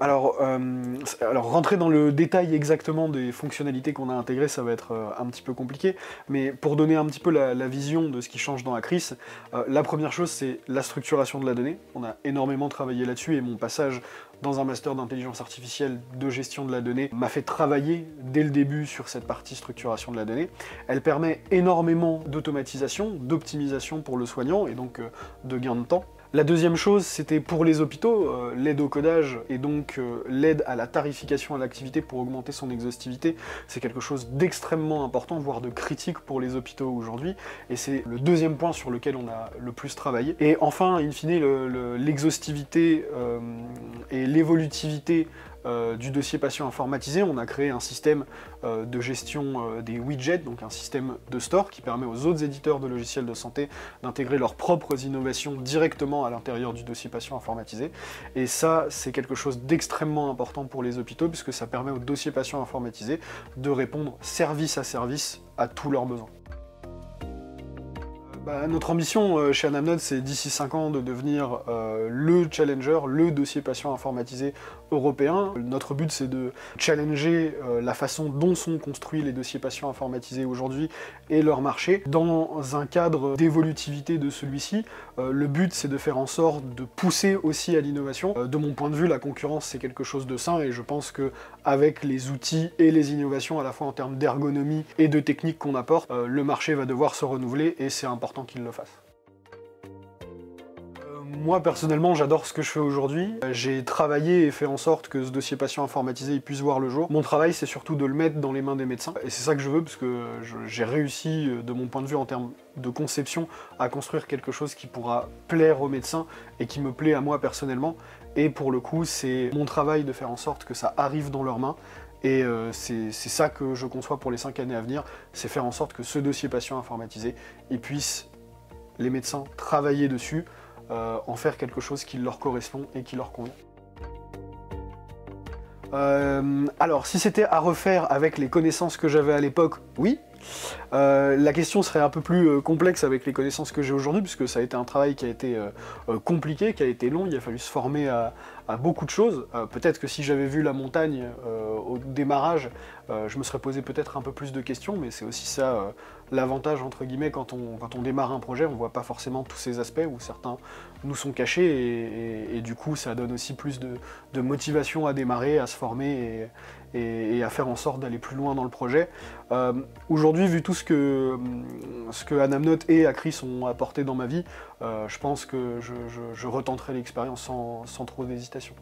Alors rentrer dans le détail exactement des fonctionnalités qu'on a intégrées, ça va être un petit peu compliqué, mais pour donner un petit peu la vision de ce qui change dans Acris, la première chose c'est la structuration de la donnée. On a énormément travaillé là-dessus et mon passage dans un master d'intelligence artificielle de gestion de la donnée m'a fait travailler dès le début sur cette partie structuration de la donnée. Elle permet énormément d'automatisation, d'optimisation pour le soignant et donc de gain de temps. La deuxième chose, c'était pour les hôpitaux, l'aide au codage et donc l'aide à la tarification à l'activité pour augmenter son exhaustivité. C'est quelque chose d'extrêmement important, voire de critique pour les hôpitaux aujourd'hui, et c'est le deuxième point sur lequel on a le plus travaillé. Et enfin, in fine, l'exhaustivité et l'évolutivité du dossier patient informatisé, on a créé un système de gestion des widgets, donc un système de store qui permet aux autres éditeurs de logiciels de santé d'intégrer leurs propres innovations directement à l'intérieur du dossier patient informatisé. Et ça, c'est quelque chose d'extrêmement important pour les hôpitaux puisque ça permet au dossier patient informatisé de répondre service à tous leurs besoins. Notre ambition chez Anamnode, c'est d'ici 5 ans de devenir le challenger, le dossier patient informatisé européen. Notre but, c'est de challenger la façon dont sont construits les dossiers patients informatisés aujourd'hui et leur marché. Dans un cadre d'évolutivité de celui-ci, le but, c'est de faire en sorte de pousser aussi à l'innovation. De mon point de vue, la concurrence, c'est quelque chose de sain et je pense que avec les outils et les innovations, à la fois en termes d'ergonomie et de technique qu'on apporte, le marché va devoir se renouveler et c'est important qu'il le fasse. Moi personnellement j'adore ce que je fais aujourd'hui. J'ai travaillé et fait en sorte que ce dossier patient informatisé puisse voir le jour. Mon travail c'est surtout de le mettre dans les mains des médecins et c'est ça que je veux parce que j'ai réussi de mon point de vue en termes de conception à construire quelque chose qui pourra plaire aux médecins et qui me plaît à moi personnellement et pour le coup c'est mon travail de faire en sorte que ça arrive dans leurs mains. Et c'est ça que je conçois pour les 5 années à venir, c'est faire en sorte que ce dossier patient informatisé, ils puissent, les médecins, travailler dessus, en faire quelque chose qui leur correspond et qui leur convient. Alors, si c'était à refaire avec les connaissances que j'avais à l'époque, oui. La question serait un peu plus complexe avec les connaissances que j'ai aujourd'hui, puisque ça a été un travail qui a été compliqué, qui a été long, il a fallu se former à beaucoup de choses. Peut-être que si j'avais vu la montagne au démarrage, je me serais posé peut-être un peu plus de questions, mais c'est aussi ça l'avantage entre guillemets quand on démarre un projet, on voit pas forcément tous ces aspects où certains nous sont cachés et du coup ça donne aussi plus de motivation à démarrer, à se former et à faire en sorte d'aller plus loin dans le projet. Aujourd'hui, vu tout ce que Anamnode et Acris ont apporté dans ma vie, je pense que je retenterai l'expérience sans trop d'hésitation.